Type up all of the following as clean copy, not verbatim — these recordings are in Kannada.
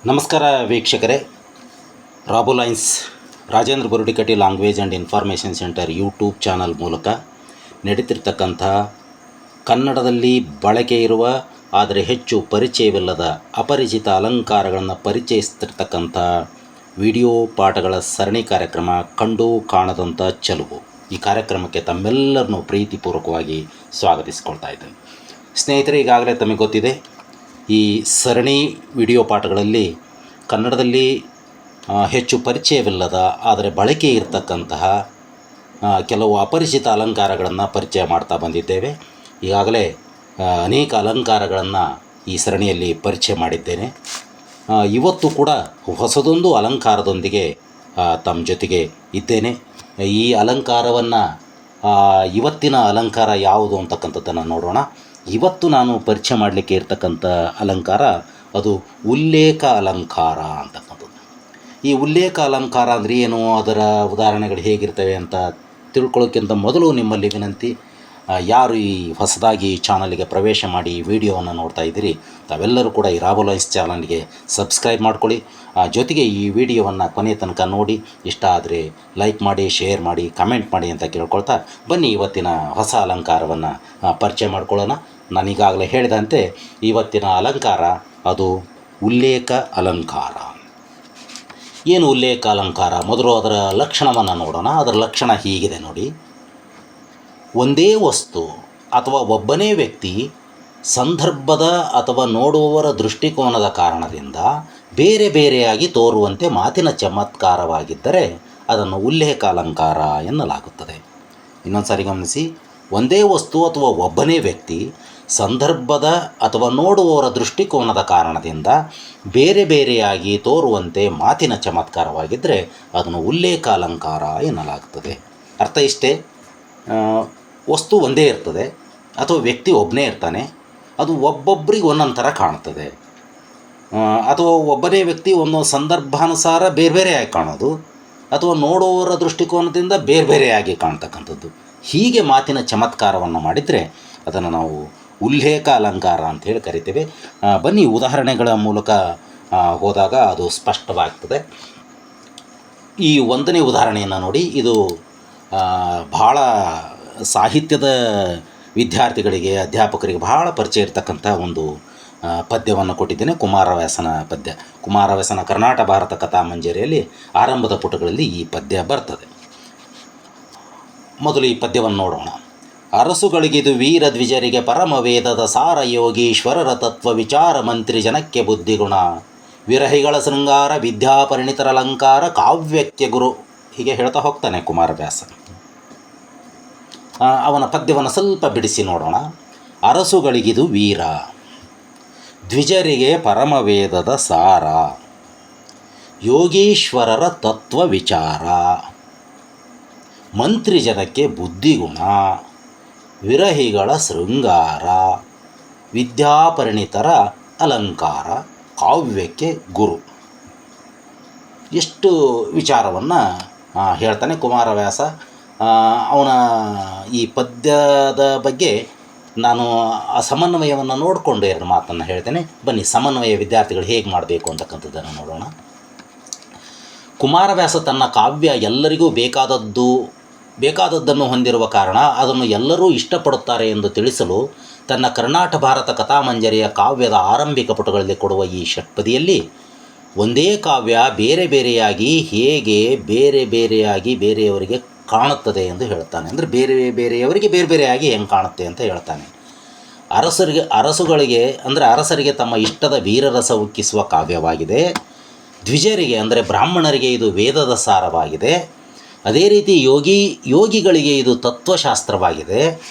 ನಮಸ್ಕಾರ ವೀಕ್ಷಕರೇ. ರಾಬುಲೈನ್ಸ್ Rajendra Gurudikatti language and information centre YouTube channel ಮೂಲಕ ನಡೀತಿರ್ತಕ್ಕಂಥ ಕನ್ನಡದಲ್ಲಿ ಬಳಕೆ ಇರುವ ಆದರೆ ಹೆಚ್ಚು ಪರಿಚಯವಿಲ್ಲದ ಅಪರಿಚಿತ ಅಲಂಕಾರಗಳನ್ನು ಪರಿಚಯಿಸ್ತಿರ್ತಕ್ಕಂಥ ವಿಡಿಯೋ ಪಾಠಗಳ ಸರಣಿ ಕಾರ್ಯಕ್ರಮ ಕಂಡು ಕಾಣದಂಥ ಚೆಲುವು. ಈ ಕಾರ್ಯಕ್ರಮಕ್ಕೆ ತಮ್ಮೆಲ್ಲರನ್ನೂ ಪ್ರೀತಿಪೂರ್ವಕವಾಗಿ ಸ್ವಾಗತಿಸ್ಕೊಳ್ತಾ ಇದ್ದೇನೆ. ಸ್ನೇಹಿತರೆ, ಈಗಾಗಲೇ ತಮಗೆ ಗೊತ್ತಿದೆ, ಈ ಸರಣಿ ವಿಡಿಯೋ ಪಾಠಗಳಲ್ಲಿ ಕನ್ನಡದಲ್ಲಿ ಹೆಚ್ಚು ಪರಿಚಯವಿಲ್ಲದ ಆದರೆ ಬಳಕೆ ಇರತಕ್ಕಂತಹ ಕೆಲವು ಅಪರಿಚಿತ ಅಲಂಕಾರಗಳನ್ನು ಪರಿಚಯ ಮಾಡ್ತಾ ಬಂದಿದ್ದೇವೆ. ಈಗಾಗಲೇ ಅನೇಕ ಅಲಂಕಾರಗಳನ್ನು ಈ ಸರಣಿಯಲ್ಲಿ ಪರಿಚಯ ಮಾಡಿದ್ದೇನೆ. ಇವತ್ತು ಕೂಡ ಹೊಸದೊಂದು ಅಲಂಕಾರದೊಂದಿಗೆ ತಮ್ಮ ಜೊತೆಗೆ ಇದ್ದೇನೆ. ಈ ಅಲಂಕಾರವನ್ನು ಇವತ್ತಿನ ಅಲಂಕಾರ ಯಾವುದು ಅಂತಕ್ಕಂಥದ್ದನ್ನು ನೋಡೋಣ. ಇವತ್ತು ನಾನು ಪರಿಚಯ ಮಾಡಲಿಕ್ಕೆ ಇರ್ತಕ್ಕಂಥ ಅಲಂಕಾರ ಅದು ಉಲ್ಲೇಖ ಅಲಂಕಾರ ಅಂತಕ್ಕಂಥದ್ದು. ಈ ಉಲ್ಲೇಖ ಅಲಂಕಾರ ಅಂದರೆ ಏನು, ಅದರ ಉದಾಹರಣೆಗಳು ಹೇಗಿರ್ತವೆ ಅಂತ ತಿಳ್ಕೊಳ್ಳೋಕ್ಕಿಂತ ಮೊದಲು ನಿಮ್ಮಲ್ಲಿ ವಿನಂತಿ, ಯಾರು ಈ ಹೊಸದಾಗಿ ಚಾನಲ್ಗೆ ಪ್ರವೇಶ ಮಾಡಿ ಈ ವಿಡಿಯೋವನ್ನು ನೋಡ್ತಾ ಇದ್ದೀರಿ, ತಾವೆಲ್ಲರೂ ಕೂಡ ಈ ರಾಬುಲೈನ್ಸ್ ಚಾನಲ್ಗೆ ಸಬ್ಸ್ಕ್ರೈಬ್ ಮಾಡ್ಕೊಳ್ಳಿ. ಜೊತೆಗೆ ಈ ವಿಡಿಯೋವನ್ನು ಕೊನೆಯ ತನಕ ನೋಡಿ, ಇಷ್ಟ ಆದರೆ ಲೈಕ್ ಮಾಡಿ, ಶೇರ್ ಮಾಡಿ, ಕಮೆಂಟ್ ಮಾಡಿ ಅಂತ ಕೇಳ್ಕೊಳ್ತಾ ಬನ್ನಿ ಇವತ್ತಿನ ಹೊಸ ಅಲಂಕಾರವನ್ನು ಪರಿಚಯ ಮಾಡ್ಕೊಳ್ಳೋಣ. ನಾನೀಗಾಗಲೇ ಹೇಳಿದಂತೆ ಇವತ್ತಿನ ಅಲಂಕಾರ ಅದು ಉಲ್ಲೇಖ ಅಲಂಕಾರ. ಏನು ಉಲ್ಲೇಖ ಅಲಂಕಾರ? ಮೊದಲು ಅದರ ಲಕ್ಷಣವನ್ನು ನೋಡೋಣ. ಅದರ ಲಕ್ಷಣ ಹೀಗಿದೆ ನೋಡಿ. ಒಂದೇ ವಸ್ತು ಅಥವಾ ಒಬ್ಬನೇ ವ್ಯಕ್ತಿ ಸಂದರ್ಭದ ಅಥವಾ ನೋಡುವವರ ದೃಷ್ಟಿಕೋನದ ಕಾರಣದಿಂದ ಬೇರೆ ಬೇರೆಯಾಗಿ ತೋರುವಂತೆ ಮಾತಿನ ಚಮತ್ಕಾರವಾಗಿದ್ದರೆ ಅದನ್ನು ಉಲ್ಲೇಖ ಅಲಂಕಾರ ಎನ್ನಲಾಗುತ್ತದೆ. ಇನ್ನೊಂದು ಸಾರಿ ಗಮನಿಸಿ. ಒಂದೇ ವಸ್ತು ಅಥವಾ ಒಬ್ಬನೇ ವ್ಯಕ್ತಿ ಸಂದರ್ಭದ ಅಥವಾ ನೋಡುವವರ ದೃಷ್ಟಿಕೋನದ ಕಾರಣದಿಂದ ಬೇರೆ ಬೇರೆಯಾಗಿ ತೋರುವಂತೆ ಮಾತಿನ ಚಮತ್ಕಾರವಾಗಿದ್ದರೆ ಅದನ್ನು ಉಲ್ಲೇಖ ಅಲಂಕಾರ ಎನ್ನಲಾಗುತ್ತದೆ. ಅರ್ಥ ಇಷ್ಟೇ. ವಸ್ತು ಒಂದೇ ಇರ್ತದೆ ಅಥವಾ ವ್ಯಕ್ತಿ ಒಬ್ಬನೇ ಇರ್ತಾನೆ, ಅದು ಒಬ್ಬೊಬ್ಬರಿಗೆ ಒಂದೊಂದು ಥರ ಕಾಣ್ತದೆ. ಅಥವಾ ಒಬ್ಬನೇ ವ್ಯಕ್ತಿ ಒಂದೊಂದು ಸಂದರ್ಭಾನುಸಾರ ಬೇರೆ ಬೇರೆಯಾಗಿ ಕಾಣೋದು, ಅಥವಾ ನೋಡುವವರ ದೃಷ್ಟಿಕೋನದಿಂದ ಬೇರೆ ಬೇರೆಯಾಗಿ ಕಾಣ್ತಕ್ಕಂಥದ್ದು. ಹೀಗೆ ಮಾತಿನ ಚಮತ್ಕಾರವನ್ನು ಮಾಡಿದರೆ ಅದನ್ನು ನಾವು ಉಲ್ಲೇಖ ಅಲಂಕಾರ ಅಂಥೇಳಿ ಕರಿತೇವೆ. ಬನ್ನಿ ಉದಾಹರಣೆಗಳ ಮೂಲಕ ಹೋದಾಗ ಅದು ಸ್ಪಷ್ಟವಾಗ್ತದೆ. ಈ ಒಂದನೇ ಉದಾಹರಣೆಯನ್ನು ನೋಡಿ. ಇದು ಭಾಳ ಸಾಹಿತ್ಯದ ವಿದ್ಯಾರ್ಥಿಗಳಿಗೆ, ಅಧ್ಯಾಪಕರಿಗೆ ಭಾಳ ಪರಿಚಯ ಇರತಕ್ಕಂಥ ಒಂದು ಪದ್ಯವನ್ನು ಕೊಟ್ಟಿದ್ದೇನೆ. ಕುಮಾರವ್ಯಾಸನ ಪದ್ಯ. ಕುಮಾರವ್ಯಾಸನ ಕರ್ನಾಟ ಭಾರತ ಕಥಾಮಂಜರಿಯಲ್ಲಿ ಆರಂಭದ ಪುಟಗಳಲ್ಲಿ ಈ ಪದ್ಯ ಬರ್ತದೆ. ಮೊದಲು ಈ ಪದ್ಯವನ್ನು ನೋಡೋಣ. ಅರಸುಗಳಿಗಿದು ವೀರ ದ್ವಿಜರಿಗೆ ಪರಮವೇದದ ಸಾರ ಯೋಗೀಶ್ವರರ ತತ್ವ ವಿಚಾರ ಮಂತ್ರಿ ಜನಕ್ಕೆ ಬುದ್ಧಿಗುಣ ವಿರಹಿಗಳ ಶೃಂಗಾರ ವಿದ್ಯಾಪರಿಣಿತರ ಅಲಂಕಾರ ಕಾವ್ಯಕ್ಕೆ ಗುರು. ಹೀಗೆ ಹೇಳ್ತಾ ಹೋಗ್ತಾನೆ ಕುಮಾರವ್ಯಾಸ. ಅವನ ಪದ್ಯವನ್ನು ಸ್ವಲ್ಪ ಬಿಡಿಸಿ ನೋಡೋಣ. ಅರಸುಗಳಿಗಿದು ವೀರ, ದ್ವಿಜರಿಗೆ ಪರಮವೇದದ ಸಾರ, ಯೋಗೀಶ್ವರರ ತತ್ವ ವಿಚಾರ, ಮಂತ್ರಿ ಜನಕ್ಕೆ ಬುದ್ಧಿಗುಣ, ವಿರಹಿಗಳ ಶೃಂಗಾರ, ವಿದ್ಯಾಪರಿಣಿತರ ಅಲಂಕಾರ, ಕಾವ್ಯಕ್ಕೆ ಗುರು. ಎಷ್ಟು ವಿಚಾರವನ್ನು ಹೇಳ್ತಾನೆ ಕುಮಾರವ್ಯಾಸ. ಅವನ ಈ ಪದ್ಯದ ಬಗ್ಗೆ ನಾನು ಆ ಸಮನ್ವಯವನ್ನು ನೋಡಿಕೊಂಡು ಎರಡು ಮಾತನ್ನು ಹೇಳ್ತೇನೆ. ಬನ್ನಿ ಸಮನ್ವಯ ವಿದ್ಯಾರ್ಥಿಗಳು ಹೇಗೆ ಮಾಡಬೇಕು ಅಂತಕ್ಕಂಥದ್ದನ್ನು ನೋಡೋಣ. ಕುಮಾರವ್ಯಾಸ ತನ್ನ ಕಾವ್ಯ ಎಲ್ಲರಿಗೂ ಬೇಕಾದದ್ದನ್ನು ಹೊಂದಿರುವ ಕಾರಣ ಅದನ್ನು ಎಲ್ಲರೂ ಇಷ್ಟಪಡುತ್ತಾರೆ ಎಂದು ತಿಳಿಸಲು ತನ್ನ ಕರ್ನಾಟ ಭಾರತ ಕಥಾಮಂಜರಿಯ ಕಾವ್ಯದ ಆರಂಭಿಕ ಪುಟಗಳಲ್ಲಿ ಕೊಡುವ ಈ ಷಟ್ಪದಿಯಲ್ಲಿ ಒಂದೇ ಕಾವ್ಯ ಬೇರೆ ಬೇರೆಯಾಗಿ ಹೇಗೆ ಬೇರೆ ಬೇರೆಯಾಗಿ ಬೇರೆಯವರಿಗೆ ಕಾಣುತ್ತದೆ ಎಂದು ಹೇಳ್ತಾನೆ. ಅಂದರೆ ಬೇರೆ ಬೇರೆಯವರಿಗೆ ಬೇರೆ ಬೇರೆಯಾಗಿ ಹೆಂಗೆ ಕಾಣುತ್ತೆ ಅಂತ ಹೇಳ್ತಾನೆ. ಅರಸುಗಳಿಗೆ ಅಂದರೆ ಅರಸರಿಗೆ ತಮ್ಮ ಇಷ್ಟದ ವೀರರಸ ಉಕ್ಕಿಸುವ ಕಾವ್ಯವಾಗಿದೆ. ದ್ವಿಜರಿಗೆ ಅಂದರೆ ಬ್ರಾಹ್ಮಣರಿಗೆ ಇದು ವೇದದ ಸಾರವಾಗಿದೆ. ಅದೇ ರೀತಿ ಯೋಗಿಗಳಿಗೆ ಇದು ತತ್ವಶಾಸ್ತ್ರವಾಗಿದೆ.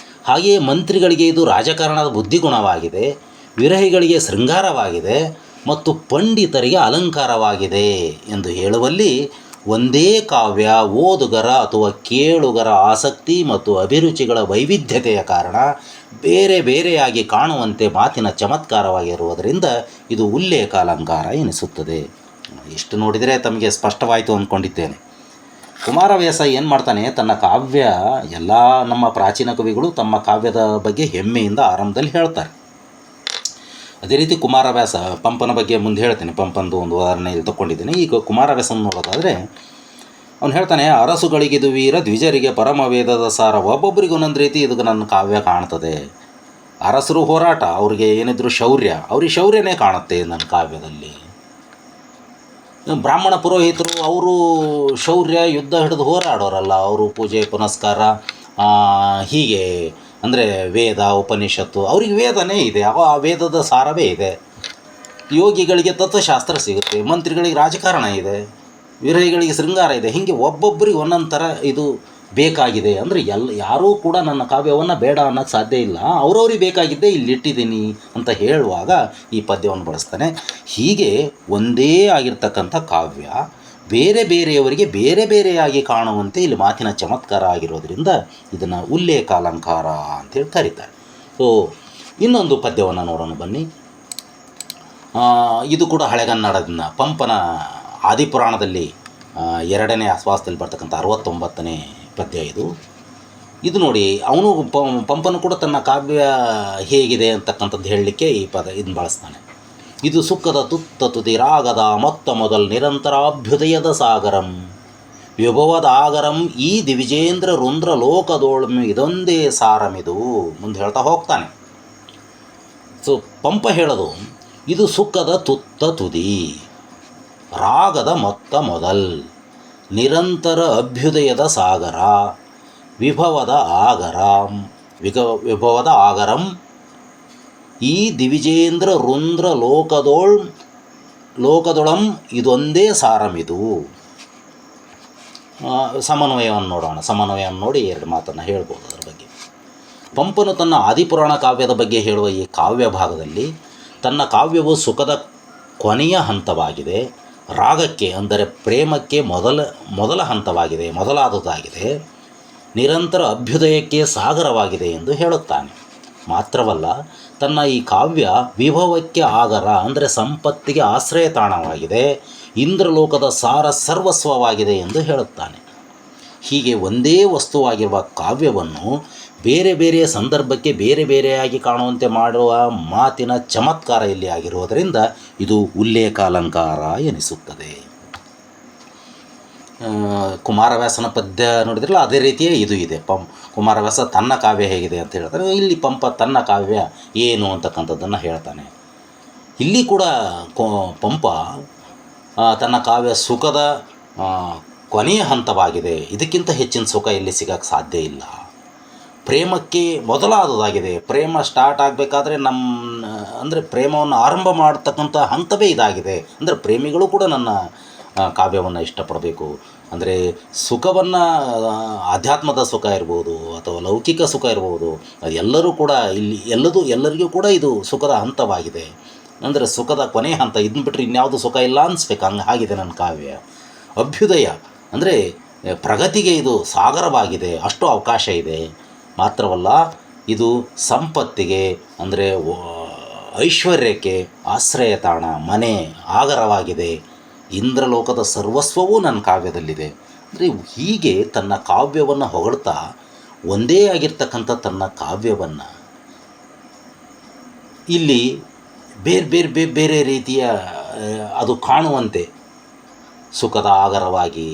ಹಾಗೆಯೇ ಮಂತ್ರಿಗಳಿಗೆ ಇದು ರಾಜಕಾರಣದ ಬುದ್ಧಿಗುಣವಾಗಿದೆ. ವಿರಹಿಗಳಿಗೆ ಶೃಂಗಾರವಾಗಿದೆ ಮತ್ತು ಪಂಡಿತರಿಗೆ ಅಲಂಕಾರವಾಗಿದೆ ಎಂದು ಹೇಳುವಲ್ಲಿ ಒಂದೇ ಕಾವ್ಯ ಓದುಗರ ಅಥವಾ ಕೇಳುಗರ ಆಸಕ್ತಿ ಮತ್ತು ಅಭಿರುಚಿಗಳ ವೈವಿಧ್ಯತೆಯ ಕಾರಣ ಬೇರೆ ಬೇರೆಯಾಗಿ ಕಾಣುವಂತೆ ಮಾತಿನ ಚಮತ್ಕಾರವಾಗಿರುವುದರಿಂದ ಇದು ಉಲ್ಲೇಖ ಅಲಂಕಾರ ಎನಿಸುತ್ತದೆ. ಇಷ್ಟು ನೋಡಿದರೆ ತಮಗೆ ಸ್ಪಷ್ಟವಾಯಿತು ಅಂದ್ಕೊಂಡಿದ್ದೇನೆ. ಕುಮಾರವ್ಯಾಸ ಏನು ಮಾಡ್ತಾನೆ, ತನ್ನ ಕಾವ್ಯ ಎಲ್ಲ ನಮ್ಮ ಪ್ರಾಚೀನ ಕವಿಗಳು ತಮ್ಮ ಕಾವ್ಯದ ಬಗ್ಗೆ ಹೆಮ್ಮೆಯಿಂದ ಆರಂಭದಲ್ಲಿ ಹೇಳ್ತಾರೆ. ಅದೇ ರೀತಿ ಕುಮಾರವ್ಯಾಸ, ಪಂಪನ ಬಗ್ಗೆ ಮುಂದೆ ಹೇಳ್ತೇನೆ, ಪಂಪಂದು ಒಂದು ಉದಾಹರಣೆ ಇಲ್ಲಿ ತಗೊಂಡಿದ್ದೀನಿ. ಈಗ ಕುಮಾರವ್ಯಾಸನ ನೋಡೋದಾದರೆ ಅವನು ಹೇಳ್ತಾನೆ, ಅರಸುಗಳಿಗಿದು ವೀರ ದ್ವಿಜರಿಗೆ ಪರಮ ವೇದದ ಸಾರ. ಒಬ್ಬೊಬ್ಬರಿಗೆ ಒಂದೊಂದು ರೀತಿ ಇದು ನನ್ನ ಕಾವ್ಯ ಕಾಣ್ತದೆ. ಅರಸರು ಹೋರಾಟ, ಅವ್ರಿಗೆ ಏನಿದ್ರು ಶೌರ್ಯ, ಅವ್ರಿಗೆ ಶೌರ್ಯನೇ ಕಾಣುತ್ತೆ ನನ್ನ ಕಾವ್ಯದಲ್ಲಿ. ಬ್ರಾಹ್ಮಣ ಪುರೋಹಿತರು ಅವರು ಶೌರ್ಯ, ಯುದ್ಧ ಹಿಡಿದು ಹೋರಾಡೋರಲ್ಲ, ಅವರು ಪೂಜೆ ಪುನಸ್ಕಾರ ಹೀಗೆ, ಅಂದರೆ ವೇದ ಉಪನಿಷತ್ತು, ಅವ್ರಿಗೆ ವೇದನೇ ಇದೆ, ಆ ವೇದದ ಸಾರವೇ ಇದೆ. ಯೋಗಿಗಳಿಗೆ ತತ್ವಶಾಸ್ತ್ರ ಸಿಗುತ್ತೆ, ಮಂತ್ರಿಗಳಿಗೆ ರಾಜಕಾರಣ ಇದೆ, ವಿರಹಿಗಳಿಗೆ ಶೃಂಗಾರ ಇದೆ. ಹೀಗೆ ಒಬ್ಬೊಬ್ಬರಿಗೆ ಒಂದೊಂದು ಥರ ಇದು ಬೇಕಾಗಿದೆ. ಅಂದರೆ ಯಾರೂ ಕೂಡ ನನ್ನ ಕಾವ್ಯವನ್ನು ಬೇಡ ಅನ್ನೋಕ್ಕೆ ಸಾಧ್ಯ ಇಲ್ಲ. ಅವ್ರವ್ರಿಗೆ ಬೇಕಾಗಿದ್ದೇ ಇಲ್ಲಿಟ್ಟಿದ್ದೀನಿ ಅಂತ ಹೇಳುವಾಗ ಈ ಪದ್ಯವನ್ನು ಬಳಸ್ತಾನೆ. ಹೀಗೆ ಒಂದೇ ಆಗಿರ್ತಕ್ಕಂಥ ಕಾವ್ಯ ಬೇರೆ ಬೇರೆಯವರಿಗೆ ಬೇರೆ ಬೇರೆಯಾಗಿ ಕಾಣುವಂತೆ ಇಲ್ಲಿ ಮಾತಿನ ಚಮತ್ಕಾರ ಆಗಿರೋದ್ರಿಂದ ಇದನ್ನು ಉಲ್ಲೇಖಾಲಂಕಾರ ಅಂತೇಳಿ ಕರೀತಾರೆ. ಸೊ ಇನ್ನೊಂದು ಪದ್ಯವನ್ನು ನೋಡೋಣ ಬನ್ನಿ. ಇದು ಕೂಡ ಹಳೆಗನ್ನಡದಿಂದ ಪಂಪನ ಆದಿಪುರಾಣದಲ್ಲಿ 2ನೇ ಆಶ್ವಾಸದಲ್ಲಿ ಬರ್ತಕ್ಕಂಥ 69ನೇ ಪದ್ಯ ಇದು ನೋಡಿ. ಅವನು ಪಂಪನು ಕೂಡ ತನ್ನ ಕಾವ್ಯ ಹೇಗಿದೆ ಅಂತಕ್ಕಂಥದ್ದು ಹೇಳಲಿಕ್ಕೆ ಈ ಇದನ್ನು ಬಳಸ್ತಾನೆ. ಇದು ಸುಖದ ತುತ್ತ ತುದಿ ರಾಗದ ಮೊತ್ತ ಮೊದಲು ನಿರಂತರ ಅಭ್ಯುದಯದ ಸಾಗರಂ ವಿಭವದ ಆಗರಂ ಈ ದಿವಿಜೇಂದ್ರ ರುಂದ್ರ ಲೋಕದೋಳ್ಮೆ ಇದೊಂದೇ ಸಾರಮಿದು ಮುಂದೆ ಹೇಳ್ತಾ ಹೋಗ್ತಾನೆ. ಸೊ ಪಂಪ ಹೇಳೋದು, ಇದು ಸುಖದ ತುತ್ತ ತುದಿ, ರಾಗದ ಮೊತ್ತ ಮೊದಲ್, ನಿರಂತರ ಅಭ್ಯುದಯದ ಸಾಗರ, ವಿಭವದ ಆಗರಂ ಈ ದಿವಿಜೇಂದ್ರ ರುಂದ್ರ ಲೋಕದೊಳಂ ಇದೊಂದೇ ಸಾರಮಿದು. ಸಮನ್ವಯವನ್ನು ನೋಡೋಣ. ಸಮನ್ವಯವನ್ನು ನೋಡಿ 2 ಮಾತನ್ನು ಹೇಳ್ಬೋದು ಅದರ ಬಗ್ಗೆ. ಪಂಪನು ತನ್ನ ಆದಿಪುರಾಣ ಕಾವ್ಯದ ಬಗ್ಗೆ ಹೇಳುವ ಈ ಕಾವ್ಯ ಭಾಗದಲ್ಲಿ ತನ್ನ ಕಾವ್ಯವು ಸುಖದ ಕೊನೆಯ ಹಂತವಾಗಿದೆ, ರಾಗಕ್ಕೆ ಅಂದರೆ ಪ್ರೇಮಕ್ಕೆ ಮೊದಲ ಹಂತವಾಗಿದೆ, ಮೊದಲಾದುದಾಗಿದೆ, ನಿರಂತರ ಅಭ್ಯುದಯಕ್ಕೆ ಸಾಗರವಾಗಿದೆ ಎಂದು ಹೇಳುತ್ತಾನೆ. ಮಾತ್ರವಲ್ಲ, ತನ್ನ ಈ ಕಾವ್ಯ ವಿಭವಕ್ಕೆ ಆಗರ ಅಂದರೆ ಸಂಪತ್ತಿಗೆ ಆಶ್ರಯ ತಾಣವಾಗಿದೆ, ಇಂದ್ರಲೋಕದ ಸಾರ ಸರ್ವಸ್ವವಾಗಿದೆ ಎಂದು ಹೇಳುತ್ತಾನೆ. ಹೀಗೆ ಒಂದೇ ವಸ್ತುವಾಗಿರುವ ಕಾವ್ಯವನ್ನು ಬೇರೆ ಬೇರೆ ಸಂದರ್ಭಕ್ಕೆ ಬೇರೆ ಬೇರೆಯಾಗಿ ಕಾಣುವಂತೆ ಮಾಡುವ ಮಾತಿನ ಚಮತ್ಕಾರ ಇಲ್ಲಿ ಆಗಿರುವುದರಿಂದ ಇದು ಉಲ್ಲೇಖಾಲಂಕಾರ ಎನಿಸುತ್ತದೆ. ಕುಮಾರವ್ಯಾಸನ ಪದ್ಯ ನೋಡಿದ್ರಲ್ಲ, ಅದೇ ರೀತಿಯೇ ಇದು ಇದೆ. ಕುಮಾರವ್ಯಾಸ ತನ್ನ ಕಾವ್ಯ ಹೇಗಿದೆ ಅಂತ ಹೇಳ್ತಾರೆ. ಇಲ್ಲಿ ಪಂಪ ತನ್ನ ಕಾವ್ಯ ಏನು ಅಂತಕ್ಕಂಥದ್ದನ್ನು ಹೇಳ್ತಾನೆ. ಇಲ್ಲಿ ಕೂಡ ಪಂಪ ತನ್ನ ಕಾವ್ಯ ಸುಖದ ಕೊನೆಯ ಹಂತವಾಗಿದೆ, ಇದಕ್ಕಿಂತ ಹೆಚ್ಚಿನ ಸುಖ ಇಲ್ಲಿ ಸಿಗೋಕ್ಕೆ ಸಾಧ್ಯ ಇಲ್ಲ, ಪ್ರೇಮಕ್ಕೆ ಮೊದಲಾದುದಾಗಿದೆ. ಪ್ರೇಮ ಸ್ಟಾರ್ಟ್ ಆಗಬೇಕಾದ್ರೆ ಅಂದರೆ ಪ್ರೇಮವನ್ನು ಆರಂಭ ಮಾಡ್ತಕ್ಕಂಥ ಹಂತವೇ ಇದಾಗಿದೆ. ಅಂದರೆ ಪ್ರೇಮಿಗಳು ಕೂಡ ನನ್ನ ಕಾವ್ಯವನ್ನು ಇಷ್ಟಪಡಬೇಕು. ಅಂದರೆ ಸುಖವನ್ನು, ಆಧ್ಯಾತ್ಮದ ಸುಖ ಇರ್ಬೋದು ಅಥವಾ ಲೌಕಿಕ ಸುಖ ಇರ್ಬೋದು, ಅದು ಎಲ್ಲರೂ ಕೂಡ ಇಲ್ಲಿ ಎಲ್ಲರಿಗೂ ಕೂಡ ಇದು ಸುಖದ ಹಂತವಾಗಿದೆ. ಅಂದರೆ ಸುಖದ ಕೊನೆಯ ಹಂತ, ಇದನ್ನ ಬಿಟ್ಟರೆ ಇನ್ಯಾವುದು ಸುಖ ಇಲ್ಲ ಅನಿಸ್ಬೇಕು, ಹಾಗಿದೆ ನನ್ನ ಕಾವ್ಯ. ಅಭ್ಯುದಯ ಅಂದರೆ ಪ್ರಗತಿಗೆ ಇದು ಸಾಗರವಾಗಿದೆ, ಅಷ್ಟು ಅವಕಾಶ ಇದೆ. ಮಾತ್ರವಲ್ಲ, ಇದು ಸಂಪತ್ತಿಗೆ ಅಂದರೆ ಐಶ್ವರ್ಯಕ್ಕೆ ಆಶ್ರಯ ತಾಣ, ಮನೆ, ಆಗರವಾಗಿದೆ. ಇಂದ್ರಲೋಕದ ಸರ್ವಸ್ವವೂ ನನ್ನ ಕಾವ್ಯದಲ್ಲಿದೆ. ಅಂದರೆ ಹೀಗೆ ತನ್ನ ಕಾವ್ಯವನ್ನು ಹೊಗಳ್ತಾ ಒಂದೇ ಆಗಿರ್ತಕ್ಕಂಥ ತನ್ನ ಕಾವ್ಯವನ್ನು ಇಲ್ಲಿ ಬೇರೆ ರೀತಿಯ ಅದು ಕಾಣುವಂತೆ ಸುಖದ ಆಗರವಾಗಿ,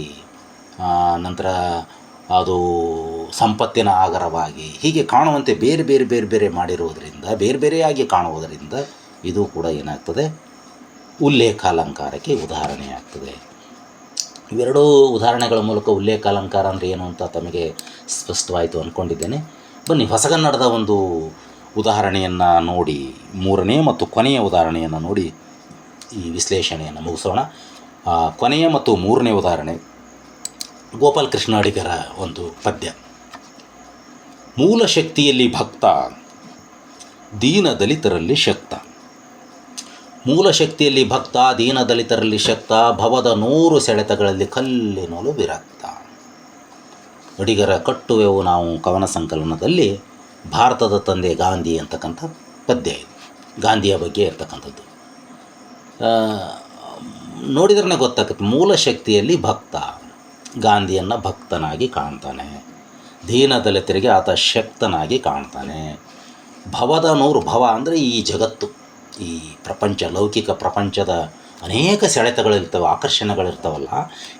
ನಂತರ ಅದು ಸಂಪತ್ತಿನ ಆಗರವಾಗಿ ಹೀಗೆ ಕಾಣುವಂತೆ ಬೇರೆ ಮಾಡಿರುವುದರಿಂದ, ಬೇರೆಯಾಗಿ ಕಾಣುವುದರಿಂದ ಇದು ಕೂಡ ಏನಾಗ್ತದೆ, ಉಲ್ಲೇಖಾಲಂಕಾರಕ್ಕೆ ಉದಾಹರಣೆಯಾಗ್ತದೆ. ಇವೆರಡೂ ಉದಾಹರಣೆಗಳ ಮೂಲಕ ಉಲ್ಲೇಖಾಲಂಕಾರ ಅಂದರೆ ಏನು ಅಂತ ತಮಗೆ ಸ್ಪಷ್ಟವಾಯಿತು ಅಂದ್ಕೊಂಡಿದ್ದೇನೆ. ಬನ್ನಿ ಹೊಸಗನ್ನಡದ ಒಂದು ಉದಾಹರಣೆಯನ್ನು ನೋಡಿ, 3ನೇ ಮತ್ತು ಕೊನೆಯ ಉದಾಹರಣೆಯನ್ನು ನೋಡಿ ಈ ವಿಶ್ಲೇಷಣೆಯನ್ನು ಮುಗಿಸೋಣ. ಕೊನೆಯ ಮತ್ತು 3ನೇ ಉದಾಹರಣೆ ಗೋಪಾಲಕೃಷ್ಣ ಅಡಿಗರ ಒಂದು ಪದ್ಯ. ಮೂಲ ಶಕ್ತಿಯಲ್ಲಿ ಭಕ್ತ, ದೀನ ದಲಿತರಲ್ಲಿ ಶಕ್ತ. ಮೂಲ ಶಕ್ತಿಯಲ್ಲಿ ಭಕ್ತ, ದೀನ ದಲಿತರಲ್ಲಿ ಶಕ್ತ, ಭವದ 100 ಸೆಳೆತಗಳಲ್ಲಿ ಕಲ್ಲಿನೊಲು ವಿರಕ್ತ. ಅಡಿಗರ ಕಟ್ಟುವೆವು ನಾವು ಕವನ ಸಂಕಲನದಲ್ಲಿ ಭಾರತದ ತಂದೆ ಗಾಂಧಿ ಅಂತಕ್ಕಂಥ ಪದ್ಯ ಇದು. ಗಾಂಧಿಯ ಬಗ್ಗೆ ಇರ್ತಕ್ಕಂಥದ್ದು ನೋಡಿದ್ರೆ ಗೊತ್ತಾಗುತ್ತೆ. ಮೂಲ ಶಕ್ತಿಯಲ್ಲಿ ಭಕ್ತ, ಗಾಂಧಿಯನ್ನು ಭಕ್ತನಾಗಿ ಕಾಣ್ತಾನೆ. ದೀನ ದಲಿತರಿಗೆ ಆತ ಶಕ್ತನಾಗಿ ಕಾಣ್ತಾನೆ. ಭವದ 100, ಭವ ಅಂದರೆ ಈ ಜಗತ್ತು, ಈ ಪ್ರಪಂಚ, ಲೌಕಿಕ ಪ್ರಪಂಚದ ಅನೇಕ ಸೆಳೆತಗಳಿರ್ತವೆ, ಆಕರ್ಷಣೆಗಳಿರ್ತಾವಲ್ಲ,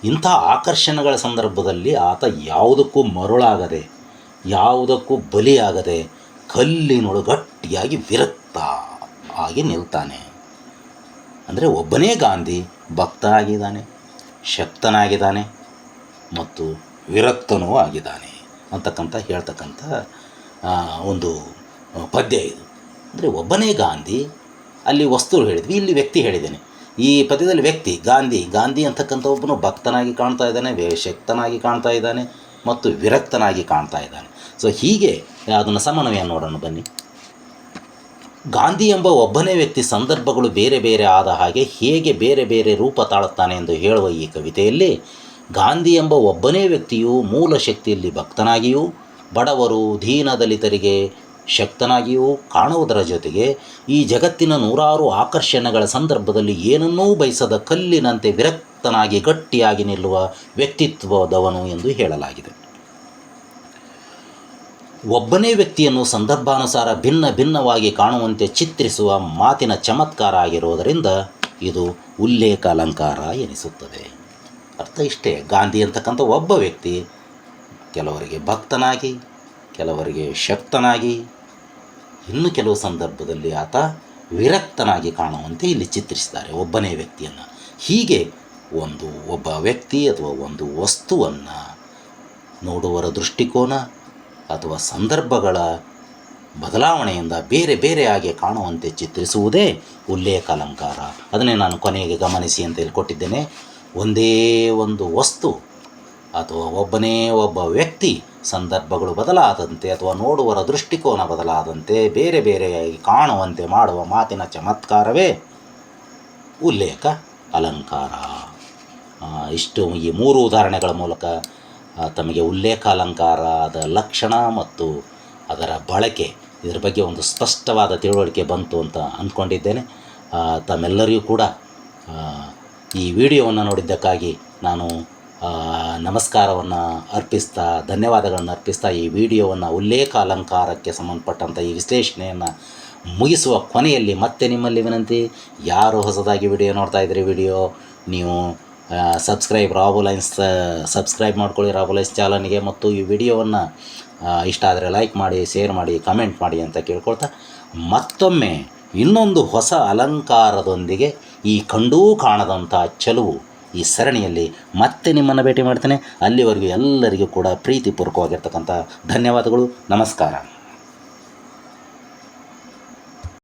ಇಂಥ ಆಕರ್ಷಣೆಗಳ ಸಂದರ್ಭದಲ್ಲಿ ಆತ ಯಾವುದಕ್ಕೂ ಮರುಳಾಗದೆ, ಯಾವುದಕ್ಕೂ ಬಲಿಯಾಗದೆ ಕಲ್ಲಿನೊಳು ಗಟ್ಟಿಯಾಗಿ ವಿರಕ್ತ ಆಗಿ ನಿಲ್ತಾನೆ. ಅಂದರೆ ಒಬ್ಬನೇ ಗಾಂಧಿ ಭಕ್ತ ಆಗಿದ್ದಾನೆ, ಶಕ್ತನಾಗಿದ್ದಾನೆ ಮತ್ತು ವಿರಕ್ತನೂ ಆಗಿದ್ದಾನೆ ಅಂತಕ್ಕಂಥ ಹೇಳ್ತಕ್ಕಂಥ ಒಂದು ಪದ್ಯ ಇದು. ಅಂದರೆ ಒಬ್ಬನೇ ಗಾಂಧಿ, ಅಲ್ಲಿ ವಸ್ತು ಹೇಳಿದ್ವಿ, ಇಲ್ಲಿ ವ್ಯಕ್ತಿ ಹೇಳಿದ್ದೇನೆ. ಈ ಪದ್ಯದಲ್ಲಿ ವ್ಯಕ್ತಿ ಗಾಂಧಿ ಅಂತಕ್ಕಂಥ ಒಬ್ಬನು ಭಕ್ತನಾಗಿ ಕಾಣ್ತಾ ಇದ್ದಾನೆ, ಶಕ್ತನಾಗಿ ಕಾಣ್ತಾ ಇದ್ದಾನೆ ಮತ್ತು ವಿರಕ್ತನಾಗಿ ಕಾಣ್ತಾ ಇದ್ದಾನೆ. ಸೊ ಹೀಗೆ ಅದನ್ನು ಸಮನ್ವಯ ನೋಡೋಣ ಬನ್ನಿ. ಗಾಂಧಿ ಎಂಬ ಒಬ್ಬನೇ ವ್ಯಕ್ತಿ ಸಂದರ್ಭಗಳು ಬೇರೆ ಬೇರೆ ಆದ ಹಾಗೆ ಹೇಗೆ ಬೇರೆ ಬೇರೆ ರೂಪ ತಾಳುತ್ತಾನೆ ಎಂದು ಹೇಳುವ ಈ ಕವಿತೆಯಲ್ಲಿ ಗಾಂಧಿ ಎಂಬ ಒಬ್ಬನೇ ವ್ಯಕ್ತಿಯು ಮೂಲ ಶಕ್ತಿಯಲ್ಲಿ ಭಕ್ತನಾಗಿಯೂ ಬಡವರು ದೀನದಲಿತರಿಗೆ ಶಕ್ತನಾಗಿಯೂ ಕಾಣುವುದರ ಜೊತೆಗೆ ಈ ಜಗತ್ತಿನ ನೂರಾರು ಆಕರ್ಷಣೆಗಳ ಸಂದರ್ಭದಲ್ಲಿ ಏನನ್ನೂ ಬಯಸದ ಕಲ್ಲಿನಂತೆ ವಿರಕ್ತನಾಗಿ ಗಟ್ಟಿಯಾಗಿ ನಿಲ್ಲುವ ವ್ಯಕ್ತಿತ್ವದವನು ಎಂದು ಹೇಳಲಾಗಿದೆ. ಒಬ್ಬನೇ ವ್ಯಕ್ತಿಯನ್ನು ಸಂದರ್ಭಾನುಸಾರ ಭಿನ್ನವಾಗಿ ಕಾಣುವಂತೆ ಚಿತ್ರಿಸುವ ಮಾತಿನ ಚಮತ್ಕಾರ ಆಗಿರುವುದರಿಂದ ಇದು ಉಲ್ಲೇಖ ಅಲಂಕಾರ ಎನಿಸುತ್ತದೆ. ಅರ್ಥ ಇಷ್ಟೇ, ಗಾಂಧಿ ಅಂತಕ್ಕಂಥ ಒಬ್ಬ ವ್ಯಕ್ತಿ ಕೆಲವರಿಗೆ ಭಕ್ತನಾಗಿ, ಕೆಲವರಿಗೆ ಶಕ್ತನಾಗಿ, ಇನ್ನು ಕೆಲವು ಸಂದರ್ಭದಲ್ಲಿ ಆತ ವಿರಕ್ತನಾಗಿ ಕಾಣುವಂತೆ ಇಲ್ಲಿ ಚಿತ್ರಿಸಿದ್ದಾರೆ ಒಬ್ಬನೇ ವ್ಯಕ್ತಿಯನ್ನು. ಹೀಗೆ ಒಬ್ಬ ವ್ಯಕ್ತಿ ಅಥವಾ ಒಂದು ವಸ್ತುವನ್ನು ನೋಡುವರ ದೃಷ್ಟಿಕೋನ ಅಥವಾ ಸಂದರ್ಭಗಳ ಬದಲಾವಣೆಯಿಂದ ಬೇರೆ ಬೇರೆಯಾಗಿ ಕಾಣುವಂತೆ ಚಿತ್ರಿಸುವುದೇ ಉಲ್ಲೇಖ ಅಲಂಕಾರ. ಅದನ್ನೇ ನಾನು ಕೊನೆಗೆ ಗಮನಿಸಿ ಅಂತ ಹೇಳಿ ಕೊಟ್ಟಿದ್ದೇನೆ. ಒಂದೇ ಒಂದು ವಸ್ತು ಅಥವಾ ಒಬ್ಬನೇ ಒಬ್ಬ ವ್ಯಕ್ತಿ ಸಂದರ್ಭಗಳು ಬದಲಾದಂತೆ ಅಥವಾ ನೋಡುವರ ದೃಷ್ಟಿಕೋನ ಬದಲಾದಂತೆ ಬೇರೆ ಬೇರೆಯಾಗಿ ಕಾಣುವಂತೆ ಮಾಡುವ ಮಾತಿನ ಚಮತ್ಕಾರವೇ ಉಲ್ಲೇಖ ಅಲಂಕಾರ. ಇಷ್ಟು ಈ 3 ಉದಾಹರಣೆಗಳ ಮೂಲಕ ತಮಗೆ ಉಲ್ಲೇಖ ಅಲಂಕಾರದ ಲಕ್ಷಣ ಮತ್ತು ಅದರ ಬಳಕೆ ಇದರ ಬಗ್ಗೆ ಒಂದು ಸ್ಪಷ್ಟವಾದ ತಿಳುವಳಿಕೆ ಬಂತು ಅಂತ ಅಂದ್ಕೊಂಡಿದ್ದೇನೆ. ತಮ್ಮೆಲ್ಲರಿಗೂ ಕೂಡ ಈ ವಿಡಿಯೋವನ್ನು ನೋಡಿದ್ದಕ್ಕಾಗಿ ನಾನು ನಮಸ್ಕಾರವನ್ನು ಅರ್ಪಿಸ್ತಾ, ಧನ್ಯವಾದಗಳನ್ನು ಅರ್ಪಿಸ್ತಾ ಈ ವಿಡಿಯೋವನ್ನು ಉಲ್ಲೇಖ ಅಲಂಕಾರಕ್ಕೆ ಸಂಬಂಧಪಟ್ಟಂಥ ಈ ವಿಶ್ಲೇಷಣೆಯನ್ನು ಮುಗಿಸುವ ಕೊನೆಯಲ್ಲಿ ಮತ್ತೆ ನಿಮ್ಮಲ್ಲಿ ವಿನಂತಿ, ಯಾರು ಹೊಸದಾಗಿ ವಿಡಿಯೋ ನೋಡ್ತಾ ಇದ್ದೀರಿ, ನೀವು ಸಬ್ಸ್ಕ್ರೈಬ್ ಮಾಡ್ಕೊಳ್ಳಿ ರಾಬುಲೈನ್ಸ್ ಚಾನಲ್ಗೆ. ಮತ್ತು ಈ ವಿಡಿಯೋವನ್ನು ಇಷ್ಟ ಆದರೆ ಲೈಕ್ ಮಾಡಿ, ಶೇರ್ ಮಾಡಿ, ಕಮೆಂಟ್ ಮಾಡಿ ಅಂತ ಕೇಳ್ಕೊಳ್ತಾ ಮತ್ತೊಮ್ಮೆ ಇನ್ನೊಂದು ಹೊಸ ಅಲಂಕಾರದೊಂದಿಗೆ ಈ ಕಂಡೂ ಕಾಣದಂಥ ಚೆಲುವು ಈ ಸರಣಿಯಲ್ಲಿ ಮತ್ತೆ ನಿಮ್ಮನ್ನು ಭೇಟಿ ಮಾಡ್ತೇನೆ. ಅಲ್ಲಿವರೆಗೂ ಎಲ್ಲರಿಗೂ ಕೂಡ ಪ್ರೀತಿಪೂರ್ವಕವಾಗಿರ್ತಕ್ಕಂಥ ಧನ್ಯವಾದಗಳು. ನಮಸ್ಕಾರ.